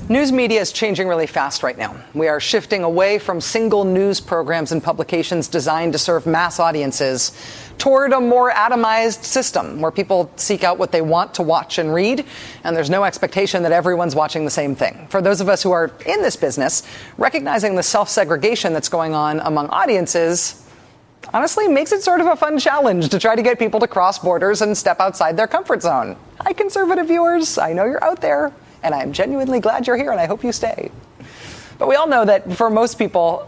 News media is changing really fast right now. We are shifting away from single news programs and publications designed to serve mass audiences toward a more atomized system where people seek out what they want to watch and read, and there's no expectation that everyone's watching the same thing. For those of us who are in this business, recognizing the self-segregation that's going on among audiences honestly makes it sort of a fun challenge to try to get people to cross borders and step outside their comfort zone. Hi, conservative viewers. I know you're out there, and I'm genuinely glad you're here, and I hope you stay. But we all know that for most people,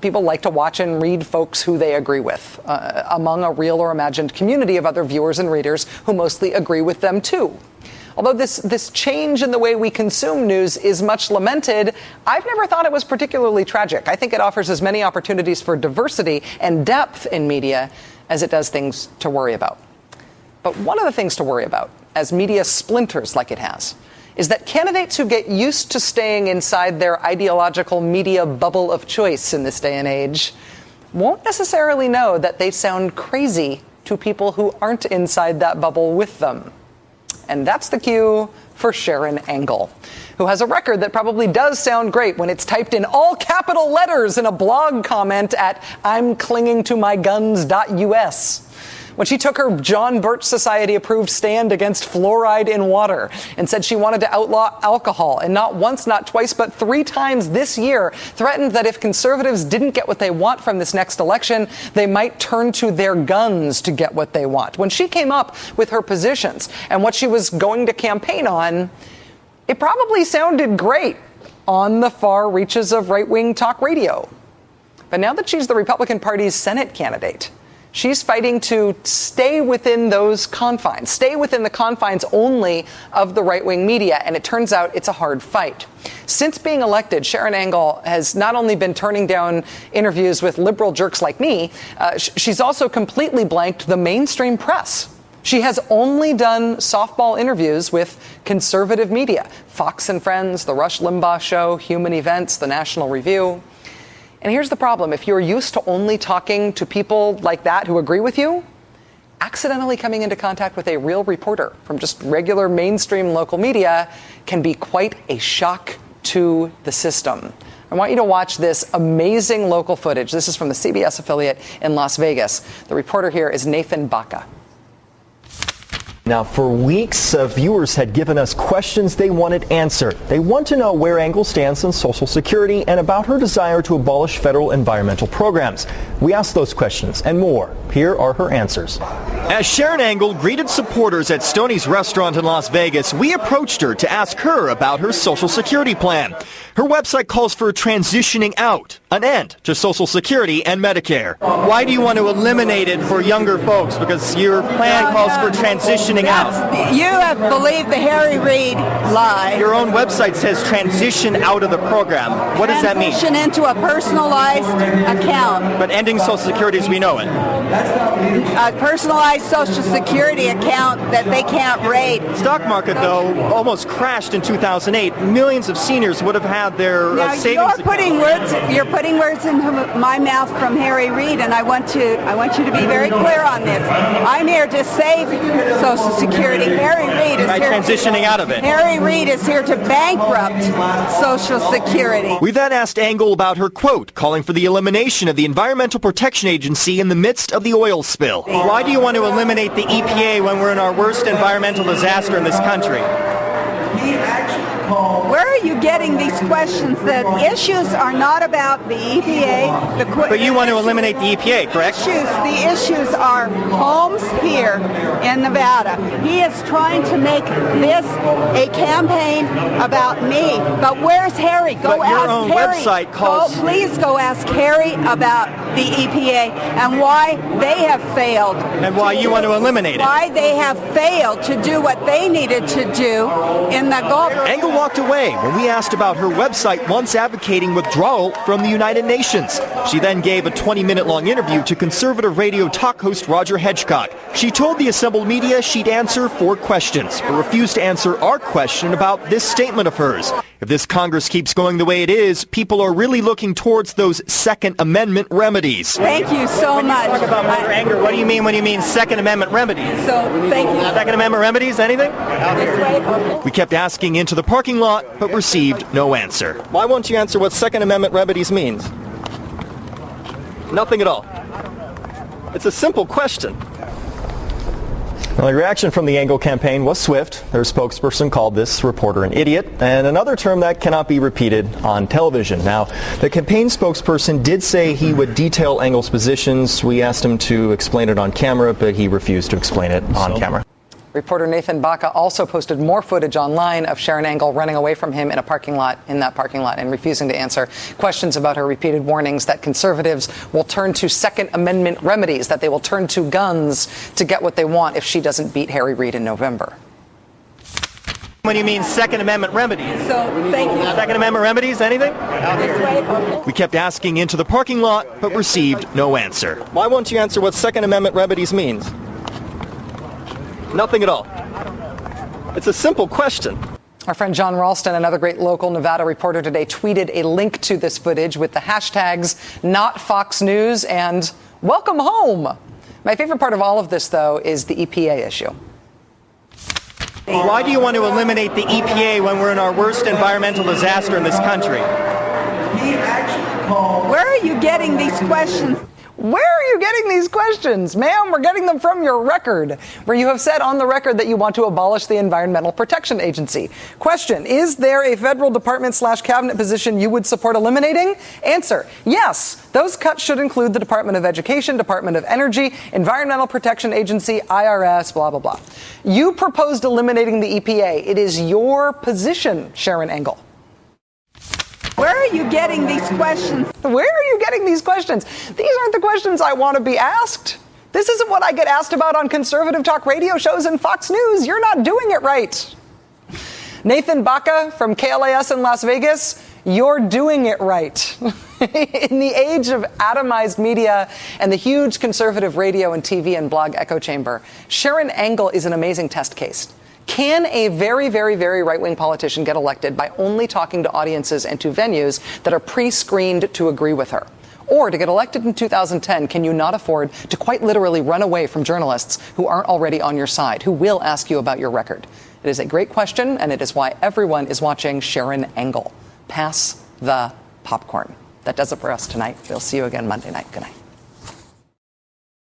people like to watch and read folks who they agree with, among a real or imagined community of other viewers and readers who mostly agree with them too. Although this change in the way we consume news is much lamented, I've never thought it was particularly tragic. I think it offers as many opportunities for diversity and depth in media as it does things to worry about. But one of the things to worry about, as media splinters like it has, is that candidates who get used to staying inside their ideological media bubble of choice in this day and age won't necessarily know that they sound crazy to people who aren't inside that bubble with them. And that's the cue for Sharon Angle, who has a record that probably does sound great when it's typed in all capital letters in a blog comment at imclingingtomyguns.us. When she took her John Birch Society-approved stand against fluoride in water and said she wanted to outlaw alcohol, and not once, not twice, but 3 times this year threatened that if conservatives didn't get what they want from this next election, they might turn to their guns to get what they want. When she came up with her positions and what she was going to campaign on, it probably sounded great on the far reaches of right-wing talk radio. But now that she's the Republican Party's Senate candidate, she's fighting to stay within those confines, stay within the confines only of the right-wing media, and it turns out it's a hard fight. Since being elected, Sharon Angle has not only been turning down interviews with liberal jerks like me, she's also completely blanked the mainstream press. She has only done softball interviews with conservative media, Fox and Friends, The Rush Limbaugh Show, Human Events, The National Review. And here's the problem. If you're used to only talking to people like that who agree with you, accidentally coming into contact with a real reporter from just regular mainstream local media can be quite a shock to the system. I want you to watch this amazing local footage. This is from the CBS affiliate in Las Vegas. The reporter here is Nathan Baca. Now, for weeks, viewers had given us questions they wanted answered. They want to know where Angle stands on Social Security and about her desire to abolish federal environmental programs. We asked those questions and more. Here are her answers. As Sharon Angle greeted supporters at Stoney's restaurant in Las Vegas, we approached her to ask her about her Social Security plan. Her website calls for transitioning out, an end to Social Security and Medicare. Why do you want to eliminate it for younger folks? Because your plan calls for transitioning out. You have believed the Harry Reid lie. Your own website says transition out of the program. What does that mean? Transition into a personalized account. But ending Social Security as we know it. A personalized Social Security account that they can't rate. Stock market, though, almost crashed in 2008. Millions of seniors would have had their savings account. You're putting words into my mouth from Harry Reid, and I want you to be very clear on this. I'm here to save Social Security. Harry Reid is here transitioning out of it. Harry Reid is here to bankrupt Social Security. We then asked Angle about her quote, calling for the elimination of the Environmental Protection Agency in the midst of the oil spill. Why do you want to eliminate the EPA when we're in our worst environmental disaster in this country? Where are you getting these questions? The issues are not about the EPA. But you want to eliminate the EPA, correct? The issues are homes here in Nevada. He is trying to make this a campaign about me. But where's Harry? But your own website calls... Please go ask Harry about the EPA and why they have failed. And why you want to eliminate it. Why they have failed to do what they needed to do in the Gulf. Angle walked away when we asked about her website once advocating withdrawal from the United Nations. She then gave a 20-minute-long interview to conservative radio talk host Roger Hedgecock. She told the assembled media she'd answer 4 questions, but refused to answer our question about this statement of hers. If this Congress keeps going the way it is, people are really looking towards those Second Amendment remedies. Thank you so much. Talk about voter anger. What do you mean when you mean Second Amendment remedies? So, thank you. Second Amendment remedies, anything? This way, okay. We kept asking into the parking lot, but received no answer. Why won't you answer what Second Amendment remedies means? Nothing at all. It's a simple question. Well, the reaction from the Engel campaign was swift. Their spokesperson called this reporter an idiot, and another term that cannot be repeated on television. Now, the campaign spokesperson did say he would detail Engel's positions. We asked him to explain it on camera, but he refused to explain it on camera. Reporter Nathan Baca also posted more footage online of Sharon Engel running away from him in that parking lot, and refusing to answer questions about her repeated warnings that conservatives will turn to Second Amendment remedies, that they will turn to guns to get what they want if she doesn't beat Harry Reid in November. When you mean Second Amendment remedies? So, thank you. Second Amendment remedies, anything? This way, okay. We kept asking into the parking lot, but received no answer. Why won't you answer what Second Amendment remedies means? Nothing at all. It's a simple question. Our friend John Ralston, another great local Nevada reporter today, tweeted a link to this footage with the hashtags not Fox News and welcome home. My favorite part of all of this, though, is the EPA issue. Why do you want to eliminate the EPA when we're in our worst environmental disaster in this country? Where are you getting these questions? Where are you getting these questions? Ma'am, we're getting them from your record, where you have said on the record that you want to abolish the Environmental Protection Agency. Question, is there a federal department/cabinet position you would support eliminating? Answer, yes. Those cuts should include the Department of Education, Department of Energy, Environmental Protection Agency, IRS, blah, blah, blah. You proposed eliminating the EPA. It is your position, Sharon Engel. Where are you getting these questions? Where are you getting these questions? These aren't the questions I want to be asked. This isn't what I get asked about on conservative talk radio shows and Fox News. You're not doing it right. Nathan Baca from KLAS in Las Vegas, you're doing it right. In the age of atomized media and the huge conservative radio and TV and blog echo chamber, Sharon Engel is an amazing test case. Can a very, very, very right-wing politician get elected by only talking to audiences and to venues that are pre-screened to agree with her? Or to get elected in 2010, can you not afford to quite literally run away from journalists who aren't already on your side, who will ask you about your record? It is a great question, and it is why everyone is watching Sharon Engel. Pass the popcorn. That does it for us tonight. We'll see you again Monday night. Good night.